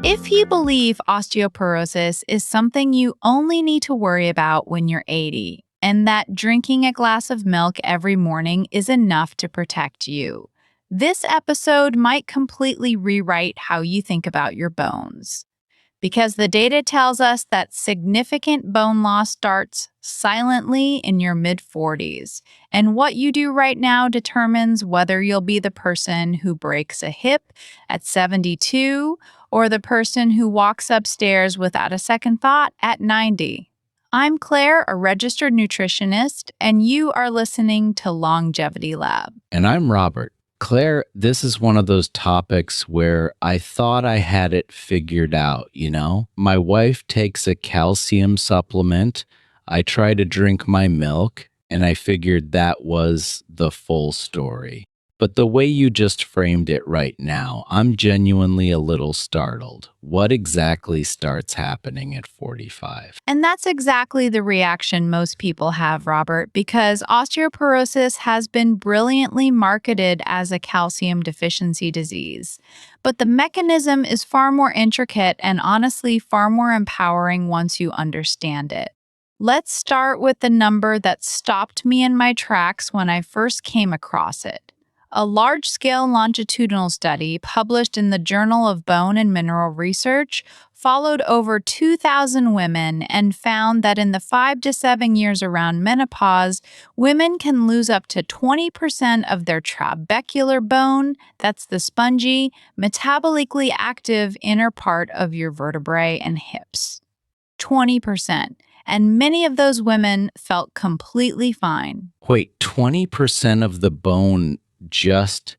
If you believe osteoporosis is something you only need to worry about when you're 80, and that drinking a glass of milk every morning is enough to protect you, this episode might completely rewrite how you think about your bones. Because the data tells us that significant bone loss starts silently in your mid-40s, and what you do right now determines whether you'll be the person who breaks a hip at 72 or the person who walks upstairs without a second thought at 90. I'm Claire, a registered nutritionist, and you are listening to Longevity Lab. And I'm Robert. Claire, this is one of those topics where I thought I had it figured out, My wife takes a calcium supplement. I try to drink my milk, and I figured that was the full story. But the way you just framed it right now, I'm genuinely a little startled. What exactly starts happening at 45? And that's exactly the reaction most people have, Robert, because osteoporosis has been brilliantly marketed as a calcium deficiency disease. But the mechanism is far more intricate and honestly far more empowering once you understand it. Let's start with the number that stopped me in my tracks when I first came across it. A large-scale longitudinal study published in the Journal of Bone and Mineral Research followed over 2,000 women and found that in the 5 to 7 years around menopause, women can lose up to 20% of their trabecular bone, that's the spongy, metabolically active inner part of your vertebrae and hips. 20%. And many of those women felt completely fine. Wait, 20% of the bone just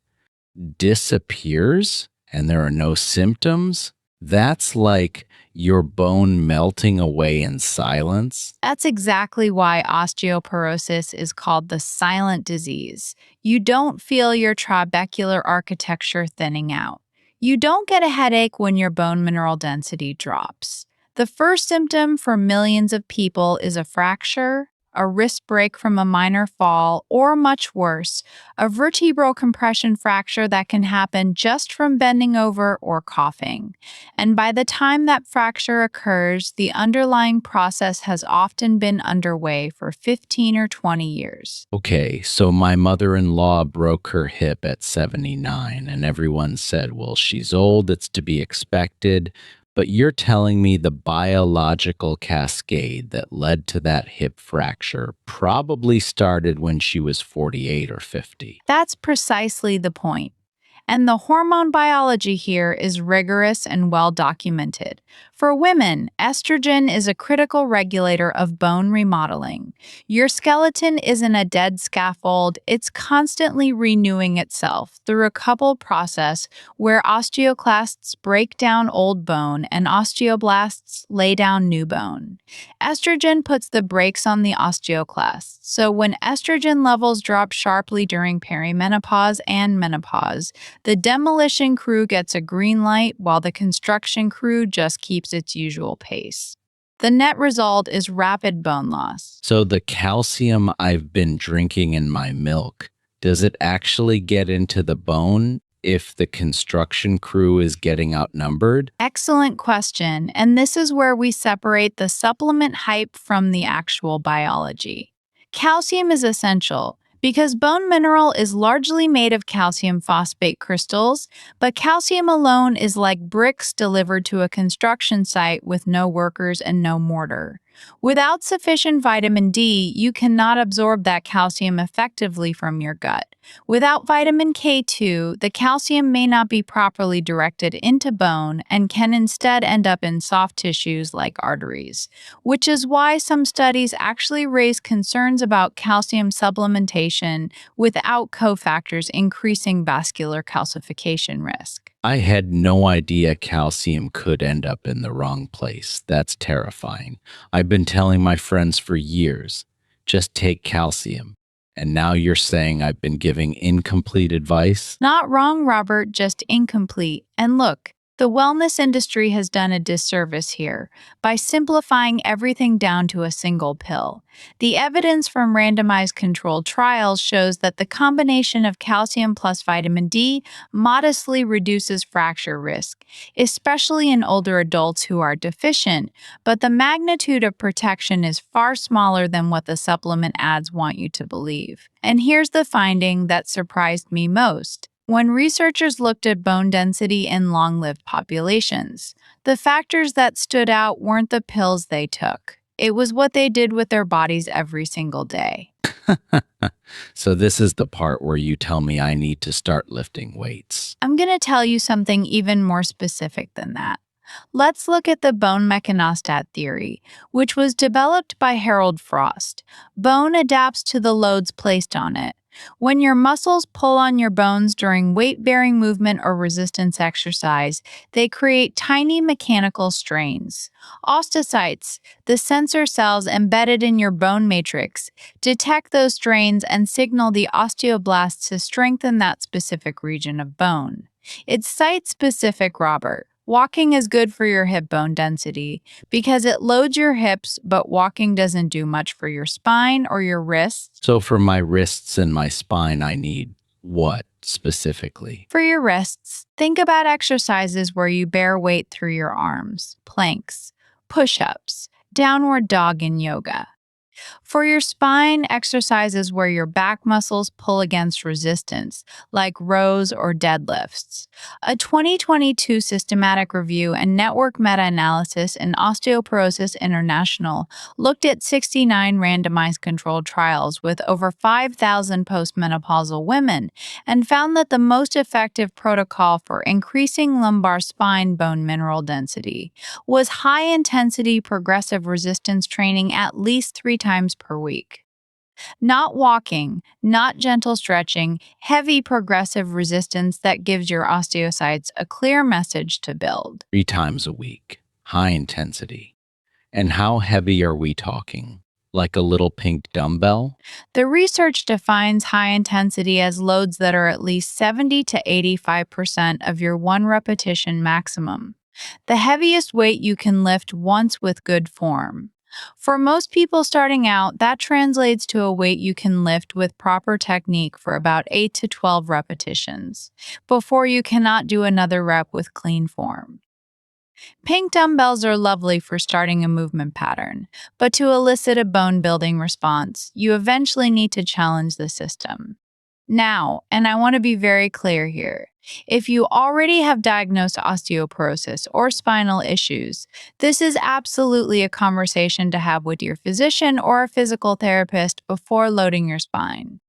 disappears and there are no symptoms? That's like your bone melting away in silence? That's exactly why osteoporosis is called the silent disease. You don't feel your trabecular architecture thinning out. You don't get a headache when your bone mineral density drops. The first symptom for millions of people is a fracture, a wrist break from a minor fall, or much worse, a vertebral compression fracture that can happen just from bending over or coughing. And by the time that fracture occurs, the underlying process has often been underway for 15 or 20 years. Okay, so my mother-in-law broke her hip at 79, and everyone said, well, she's old, it's to be expected. But you're telling me the biological cascade that led to that hip fracture probably started when she was 48 or 50. That's precisely the point. And the hormone biology here is rigorous and well documented. For women, estrogen is a critical regulator of bone remodeling. Your skeleton isn't a dead scaffold, it's constantly renewing itself through a coupled process where osteoclasts break down old bone and osteoblasts lay down new bone. Estrogen puts the brakes on the osteoclasts, so when estrogen levels drop sharply during perimenopause and menopause, the demolition crew gets a green light while the construction crew just keeps its usual pace. The net result is rapid bone loss. So the calcium I've been drinking in my milk, does it actually get into the bone if the construction crew is getting outnumbered? Excellent question, and this is where we separate the supplement hype from the actual biology. Calcium is essential because bone mineral is largely made of calcium phosphate crystals, but calcium alone is like bricks delivered to a construction site with no workers and no mortar. Without sufficient vitamin D, you cannot absorb that calcium effectively from your gut. Without vitamin K2, the calcium may not be properly directed into bone and can instead end up in soft tissues like arteries, which is why some studies actually raise concerns about calcium supplementation without cofactors increasing vascular calcification risk. I had no idea calcium could end up in the wrong place. That's terrifying. I've been telling my friends for years, just take calcium. And now you're saying I've been giving incomplete advice? Not wrong, Robert, just incomplete. And look, The wellness industry has done a disservice here by simplifying everything down to a single pill. The evidence from randomized controlled trials shows that the combination of calcium plus vitamin D modestly reduces fracture risk, especially in older adults who are deficient, but the magnitude of protection is far smaller than what the supplement ads want you to believe. And here's the finding that surprised me most. When researchers looked at bone density in long lived populations, the factors that stood out weren't the pills they took. It was what they did with their bodies every single day. So, this is the part where you tell me I need to start lifting weights. I'm going to tell you something even more specific than that. Let's look at the bone mechanostat theory, which was developed by Harold Frost. Bone adapts to the loads placed on it. When your muscles pull on your bones during weight-bearing movement or resistance exercise, they create tiny mechanical strains. Osteocytes, the sensor cells embedded in your bone matrix, detect those strains and signal the osteoblasts to strengthen that specific region of bone. It's site-specific, Robert. Walking is good for your hip bone density because it loads your hips, but walking doesn't do much for your spine or your wrists. So, for my wrists and my spine, I need what specifically? For your wrists, think about exercises where you bear weight through your arms, planks, push-ups, downward dog in yoga. For your spine, exercises where your back muscles pull against resistance, like rows or deadlifts. A 2022 systematic review and network meta-analysis in Osteoporosis International looked at 69 randomized controlled trials with over 5,000 postmenopausal women and found that the most effective protocol for increasing lumbar spine bone mineral density was high-intensity progressive resistance training at least 3 times per week. Not walking, not gentle stretching, heavy progressive resistance that gives your osteocytes a clear message to build. 3 times a week, high intensity. And how heavy are we talking? Like a little pink dumbbell? The research defines high intensity as loads that are at least 70 to 85% of your one repetition maximum, the heaviest weight you can lift once with good form. For most people starting out, that translates to a weight you can lift with proper technique for about 8 to 12 repetitions, before you cannot do another rep with clean form. Pink dumbbells are lovely for starting a movement pattern, but to elicit a bone-building response, you eventually need to challenge the system. Now, and I want to be very clear here, if you already have diagnosed osteoporosis or spinal issues, this is absolutely a conversation to have with your physician or a physical therapist before loading your spine.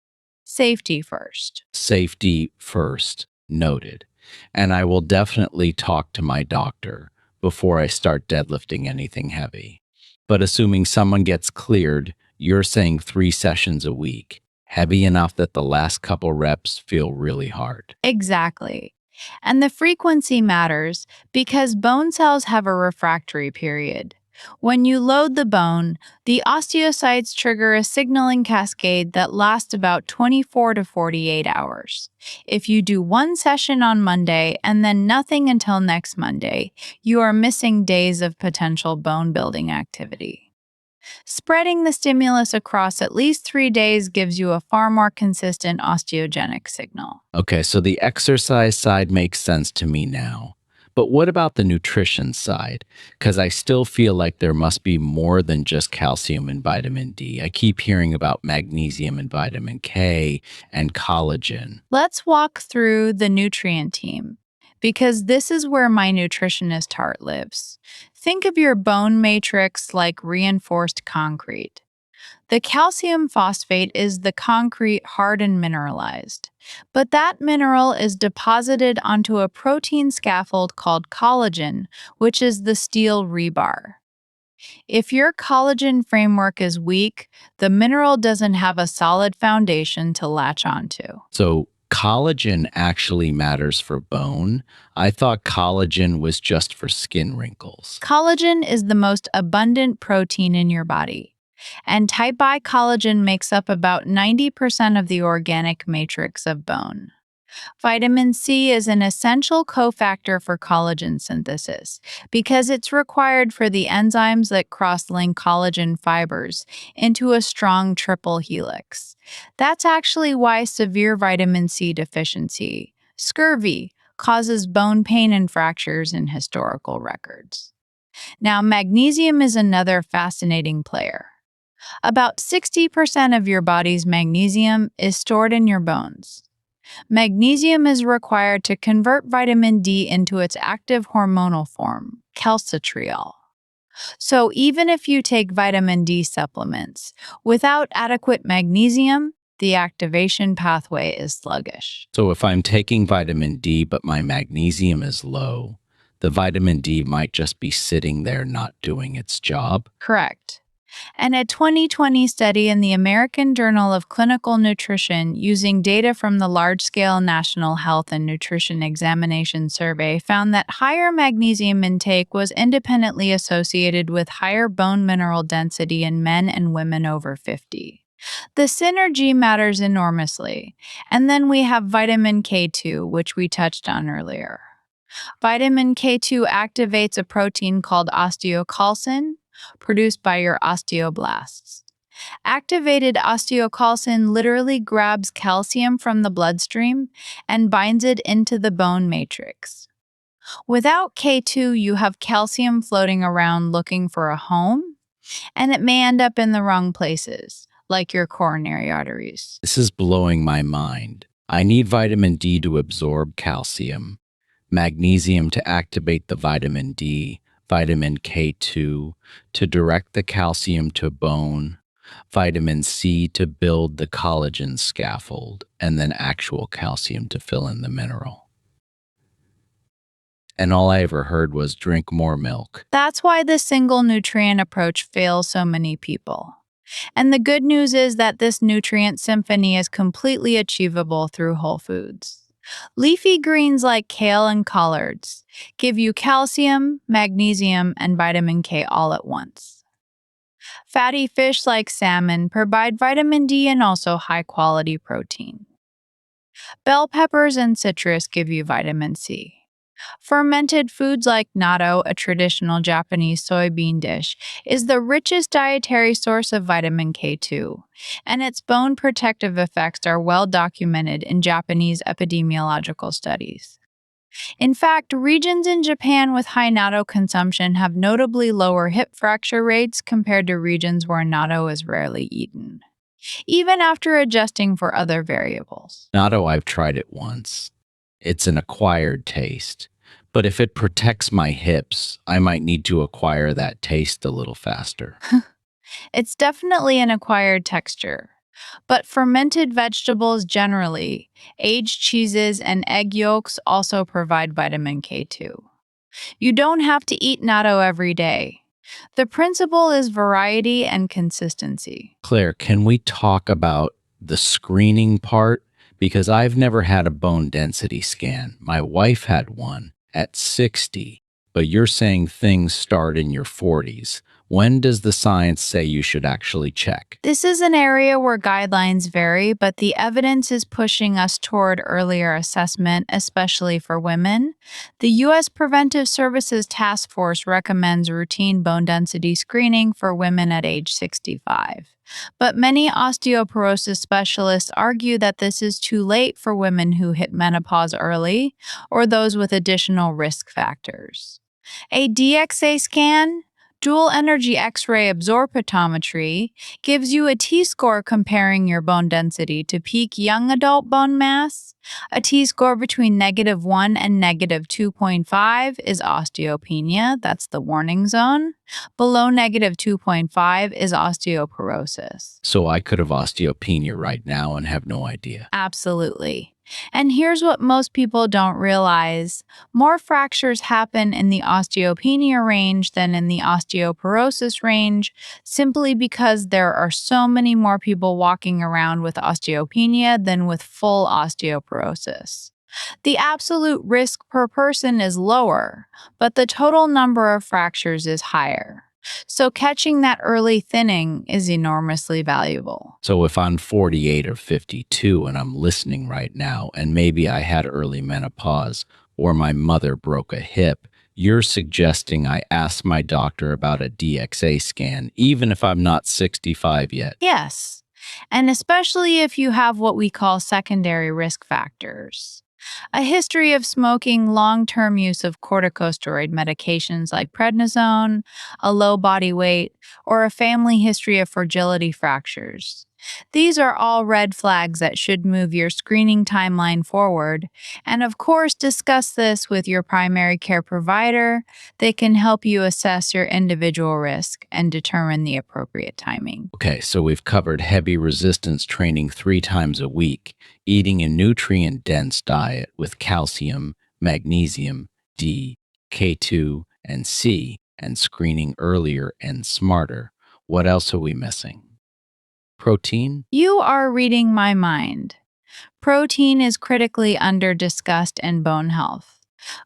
Safety first. Safety first, noted. And I will definitely talk to my doctor before I start deadlifting anything heavy. But assuming someone gets cleared, you're saying 3 sessions a week, heavy enough that the last couple reps feel really hard. Exactly. And the frequency matters because bone cells have a refractory period. When you load the bone, the osteocytes trigger a signaling cascade that lasts about 24 to 48 hours. If you do one session on Monday and then nothing until next Monday, you are missing days of potential bone building activity. Spreading the stimulus across at least 3 days gives you a far more consistent osteogenic signal. Okay, so the exercise side makes sense to me now. But what about the nutrition side? Because I still feel like there must be more than just calcium and vitamin D. I keep hearing about magnesium and vitamin K and collagen. Let's walk through the nutrient team, because this is where my nutritionist heart lives. Think of your bone matrix like reinforced concrete. The calcium phosphate is the concrete hard and mineralized, but that mineral is deposited onto a protein scaffold called collagen, which is the steel rebar. If your collagen framework is weak, the mineral doesn't have a solid foundation to latch onto. So collagen actually matters for bone. I thought collagen was just for skin wrinkles. Collagen is the most abundant protein in your body, and type I collagen makes up about 90% of the organic matrix of bone. Vitamin C is an essential cofactor for collagen synthesis because it's required for the enzymes that cross-link collagen fibers into a strong triple helix. That's actually why severe vitamin C deficiency, scurvy, causes bone pain and fractures in historical records. Now, magnesium is another fascinating player. About 60% of your body's magnesium is stored in your bones. Magnesium is required to convert vitamin D into its active hormonal form, calcitriol. So even if you take vitamin D supplements, without adequate magnesium, the activation pathway is sluggish. So if I'm taking vitamin D but my magnesium is low, the vitamin D might just be sitting there not doing its job. Correct. And a 2020 study in the American Journal of Clinical Nutrition using data from the large-scale National Health and Nutrition Examination Survey found that higher magnesium intake was independently associated with higher bone mineral density in men and women over 50. The synergy matters enormously. And then we have vitamin K2, which we touched on earlier. Vitamin K2 activates a protein called osteocalcin, produced by your osteoblasts. Activated osteocalcin literally grabs calcium from the bloodstream and binds it into the bone matrix. Without K2, you have calcium floating around looking for a home, and it may end up in the wrong places, like your coronary arteries. This is blowing my mind. I need vitamin D to absorb calcium, magnesium to activate the vitamin D, vitamin K2 to direct the calcium to bone, vitamin C to build the collagen scaffold, and then actual calcium to fill in the mineral. And all I ever heard was drink more milk. That's why the single nutrient approach fails so many people. And the good news is that this nutrient symphony is completely achievable through whole foods. Leafy greens like kale and collards give you calcium, magnesium, and vitamin K all at once. Fatty fish like salmon provide vitamin D and also high-quality protein. Bell peppers and citrus give you vitamin C. Fermented foods like natto, a traditional Japanese soybean dish, is the richest dietary source of vitamin K2, and its bone protective effects are well documented in Japanese epidemiological studies. In fact, regions in Japan with high natto consumption have notably lower hip fracture rates compared to regions where natto is rarely eaten, even after adjusting for other variables. Natto, I've tried it once. It's an acquired taste. But if it protects my hips, I might need to acquire that taste a little faster. It's definitely an acquired texture. But fermented vegetables generally, aged cheeses, and egg yolks also provide vitamin K2. You don't have to eat natto every day. The principle is variety and consistency. Claire, can we talk about the screening part? Because I've never had a bone density scan. My wife had one at 60, but you're saying things start in your 40s. When does the science say you should actually check? This is an area where guidelines vary, but the evidence is pushing us toward earlier assessment, especially for women. The U.S. Preventive Services Task Force recommends routine bone density screening for women at age 65. But many osteoporosis specialists argue that this is too late for women who hit menopause early or those with additional risk factors. A DXA scan, dual energy X-ray absorptiometry, gives you a T-score comparing your bone density to peak young adult bone mass. A T-score between -1 and -2.5 is osteopenia, that's the warning zone. Below -2.5 is osteoporosis. So I could have osteopenia right now and have no idea. Absolutely. And here's what most people don't realize. More fractures happen in the osteopenia range than in the osteoporosis range, simply because there are so many more people walking around with osteopenia than with full osteoporosis. The absolute risk per person is lower, but the total number of fractures is higher. So catching that early thinning is enormously valuable. So if I'm 48 or 52 and I'm listening right now, and maybe I had early menopause or my mother broke a hip, you're suggesting I ask my doctor about a DXA scan, even if I'm not 65 yet. Yes, and especially if you have what we call secondary risk factors. A history of smoking, long term use of corticosteroid medications like prednisone, a low body weight, or a family history of fragility fractures. These are all red flags that should move your screening timeline forward. And of course, discuss this with your primary care provider. They can help you assess your individual risk and determine the appropriate timing. Okay, so we've covered heavy resistance training 3 times a week, eating a nutrient dense diet with calcium, magnesium, D, K2, and C, and screening earlier and smarter. What else are we missing? Protein? You are reading my mind. Protein is critically under-discussed in bone health.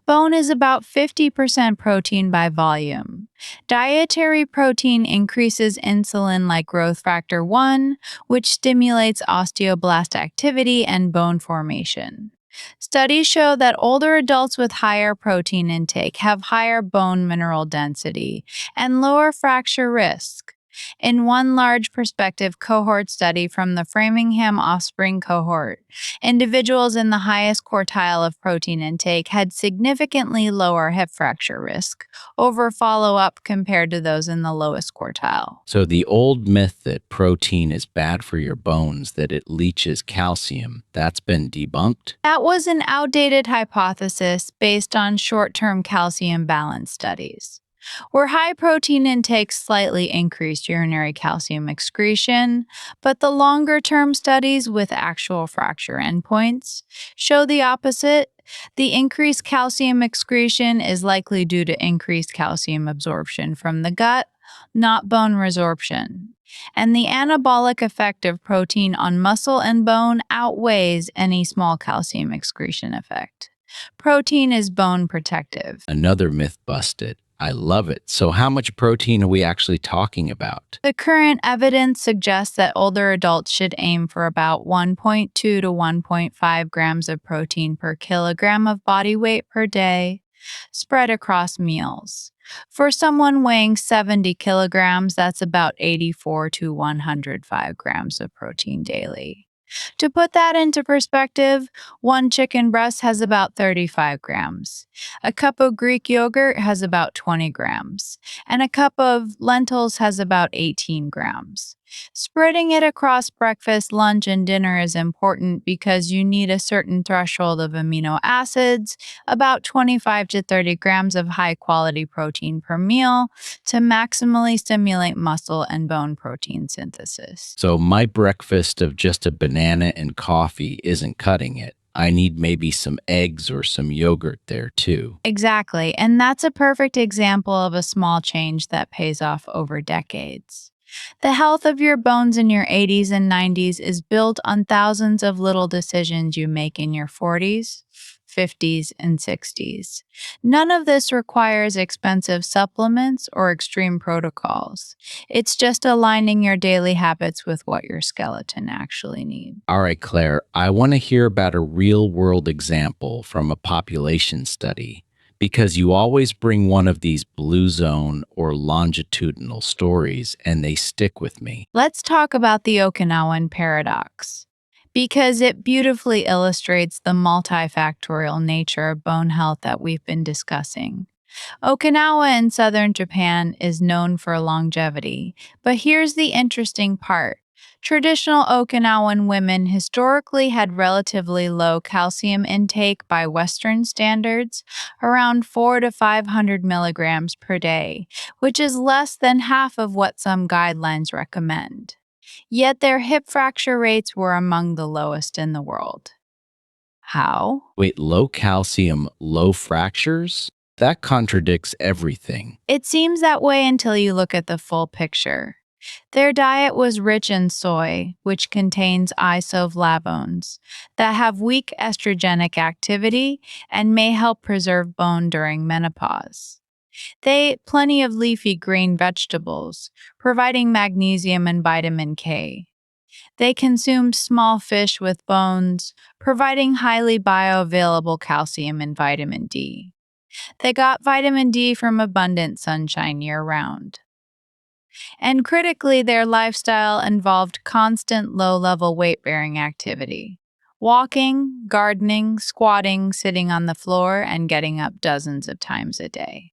Bone is about 50% protein by volume. Dietary protein increases insulin like growth factor 1, which stimulates osteoblast activity and bone formation. Studies show that older adults with higher protein intake have higher bone mineral density and lower fracture risk. In one large prospective cohort study from the Framingham Offspring cohort, individuals in the highest quartile of protein intake had significantly lower hip fracture risk over follow up compared to those in the lowest quartile. So the old myth that protein is bad for your bones, that it leaches calcium, that's been debunked? That was an outdated hypothesis based on short term calcium balance studies, where high protein intake slightly increased urinary calcium excretion, but the longer term studies with actual fracture endpoints show the opposite. The increased calcium excretion is likely due to increased calcium absorption from the gut, not bone resorption. And the anabolic effect of protein on muscle and bone outweighs any small calcium excretion effect. Protein is bone protective. Another myth busted. I love it. So how much protein are we actually talking about? The current evidence suggests that older adults should aim for about 1.2 to 1.5 grams of protein per kilogram of body weight per day, spread across meals. For someone weighing 70 kilograms, that's about 84 to 105 grams of protein daily. To put that into perspective, one chicken breast has about 35 grams. A cup of Greek yogurt has about 20 grams. And a cup of lentils has about 18 grams. Spreading it across breakfast, lunch, and dinner is important because you need a certain threshold of amino acids, about 25 to 30 grams of high quality protein per meal, to maximally stimulate muscle and bone protein synthesis. So my breakfast of just a banana and coffee isn't cutting it. I need maybe some eggs or some yogurt there too. Exactly, and that's a perfect example of a small change that pays off over decades. The health of your bones in your 80s and 90s is built on thousands of little decisions you make in your 40s, 50s, and 60s. None of this requires expensive supplements or extreme protocols. It's just aligning your daily habits with what your skeleton actually needs. All right, Claire, I want to hear about a real world example from a population study because you always bring one of these blue zone or longitudinal stories and they stick with me. Let's talk about the Okinawan paradox, because it beautifully illustrates the multifactorial nature of bone health that we've been discussing. Okinawa in southern Japan is known for longevity, but here's the interesting part. Traditional Okinawan women historically had relatively low calcium intake by Western standards, around 4 to 500 milligrams per day, which is less than half of what some guidelines recommend. Yet their hip fracture rates were among the lowest in the world. How? Wait, low calcium, low fractures? That contradicts everything. It seems that way until you look at the full picture. Their diet was rich in soy, which contains isoflavones that have weak estrogenic activity and may help preserve bone during menopause. They ate plenty of leafy green vegetables, providing magnesium and vitamin K. They consumed small fish with bones, providing highly bioavailable calcium and vitamin D. They got vitamin D from abundant sunshine year round. And critically, their lifestyle involved constant low level weight bearing activity walking, gardening, squatting, sitting on the floor, and getting up dozens of times a day,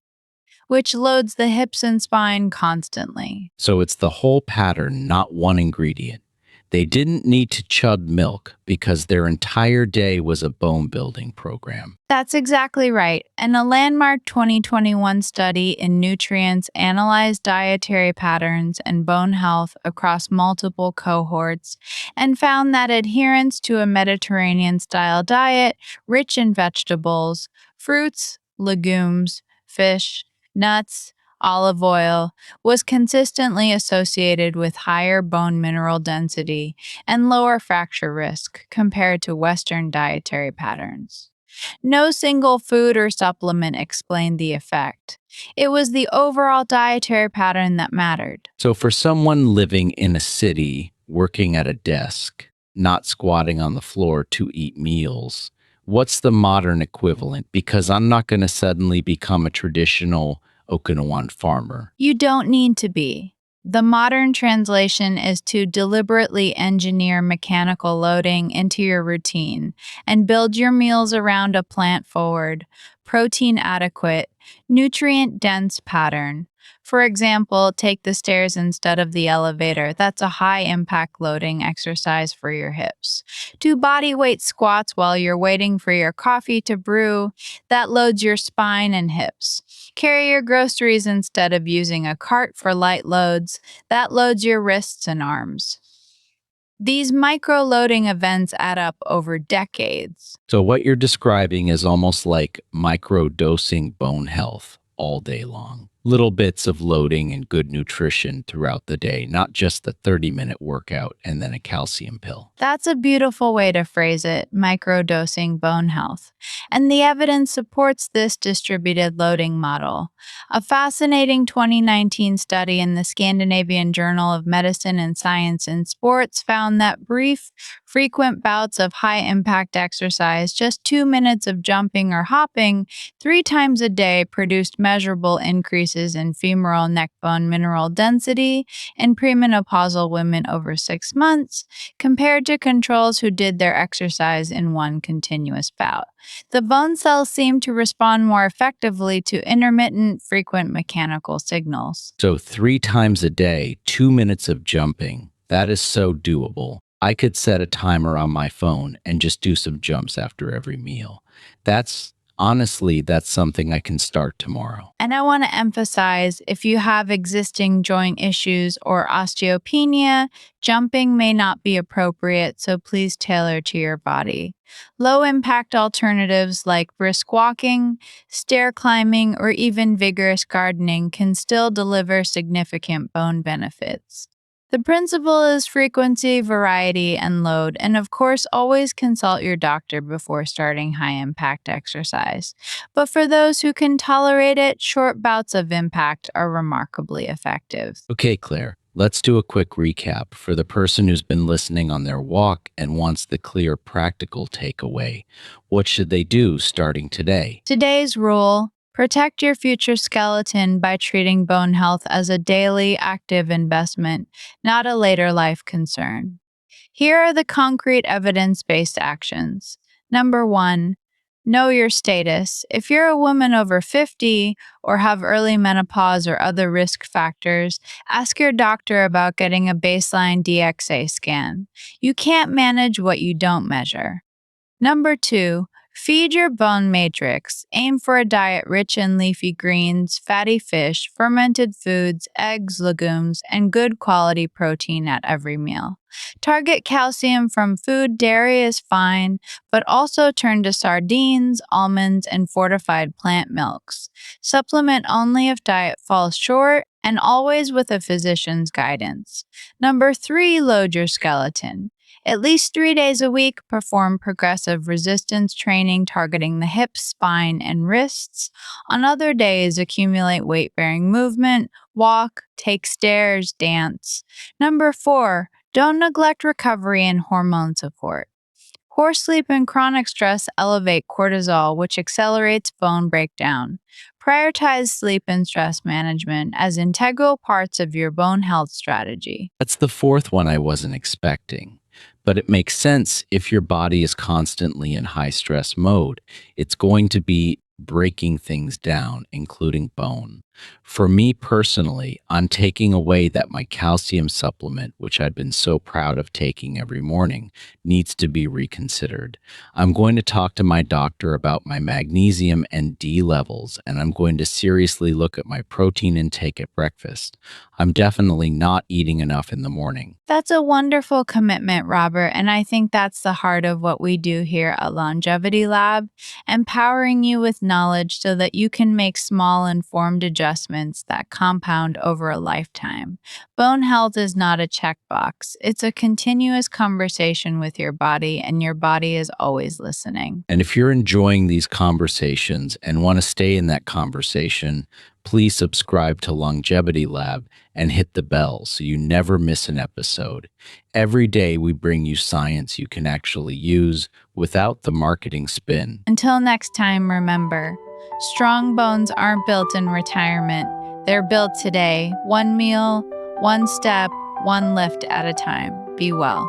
which loads the hips and spine constantly. So it's the whole pattern, not one ingredient. They didn't need to chug milk because their entire day was a bone building program. That's exactly right. And a landmark 2021 study in nutrients analyzed dietary patterns and bone health across multiple cohorts and found that adherence to a Mediterranean style diet rich in vegetables, fruits, legumes, fish, nuts, olive oil was consistently associated with higher bone mineral density and lower fracture risk compared to Western dietary patterns. No single food or supplement explained the effect. It was the overall dietary pattern that mattered. So for someone living in a city, working at a desk, not squatting on the floor to eat meals, what's the modern equivalent? Because I'm not going to suddenly become a traditional Okinawan farmer. You don't need to be. The modern translation is to deliberately engineer mechanical loading into your routine and build your meals around a plant forward, protein adequate, nutrient dense pattern. For example, take the stairs instead of the elevator. That's a high impact loading exercise for your hips. Do body weight squats while you're waiting for your coffee to brew. That loads your spine and hips. Carry your groceries instead of using a cart for light loads. That loads your wrists and arms. These micro loading events add up over decades. So what you're describing is almost like micro dosing bone health all day long. Little bits of loading and good nutrition throughout the day, not just the 30-minute workout and then a calcium pill. That's a beautiful way to phrase it, microdosing bone health. And the evidence supports this distributed loading model. A fascinating 2019 study in the Scandinavian Journal of Medicine and Science in Sports found that brief, frequent bouts of high impact exercise, just 2 minutes of jumping or hopping 3 times a day, produced measurable increases in femoral neck bone mineral density in premenopausal women over 6 months, compared to controls who did their exercise in one continuous bout. The bone cells seem to respond more effectively to intermittent, frequent mechanical signals. So 3 times a day, 2 minutes of jumping, that is so doable. I could set a timer on my phone and just do some jumps after every meal. Honestly, that's something I can start tomorrow. And I want to emphasize, if you have existing joint issues or osteopenia, jumping may not be appropriate, so please tailor to your body. Low impact alternatives like brisk walking, stair climbing, or even vigorous gardening can still deliver significant bone benefits. The principle is frequency, variety, and load, and of course, always consult your doctor before starting high impact exercise. But for those who can tolerate it, short bouts of impact are remarkably effective. Okay, Claire, let's do a quick recap for the person who's been listening on their walk and wants the clear, practical takeaway. What should they do starting today? Today's rule: protect your future skeleton by treating bone health as a daily, active investment, not a later life concern. Here are the concrete evidence-based actions. Number 1, know your status. If you're a woman over 50 or have early menopause or other risk factors, ask your doctor about getting a baseline DXA scan. You can't manage what you don't measure. Number 2, feed your bone matrix. Aim for a diet rich in leafy greens, fatty fish, fermented foods, eggs, legumes, and good quality protein at every meal. Target calcium from food. Dairy is fine, but also turn to sardines, almonds, and fortified plant milks. Supplement only if diet falls short, and always with a physician's guidance. Number 3, load your skeleton. At least 3 days a week, perform progressive resistance training targeting the hips, spine, and wrists. On other days, accumulate weight bearing movement, walk, take stairs, dance. Number 4, don't neglect recovery and hormone support. Poor sleep and chronic stress elevate cortisol, which accelerates bone breakdown. Prioritize sleep and stress management as integral parts of your bone health strategy. That's the fourth one I wasn't expecting. But it makes sense if your body is constantly in high stress mode. It's going to be breaking things down, including bone. For me personally, I'm taking away that my calcium supplement, which I'd been so proud of taking every morning, needs to be reconsidered. I'm going to talk to my doctor about my magnesium and D levels, and I'm going to seriously look at my protein intake at breakfast. I'm definitely not eating enough in the morning. That's a wonderful commitment, Robert, and I think that's the heart of what we do here at Longevity Lab, empowering you with knowledge so that you can make small, informed adjustments that compound over a lifetime. Bone health is not a checkbox, it's a continuous conversation with your body, and your body is always listening. And if you're enjoying these conversations and want to stay in that conversation, please subscribe to Longevity Lab and hit the bell so you never miss an episode. Every day we bring you science you can actually use without the marketing spin. Until next time, remember, strong bones aren't built in retirement. They're built today, one meal, one step, one lift at a time. Be well.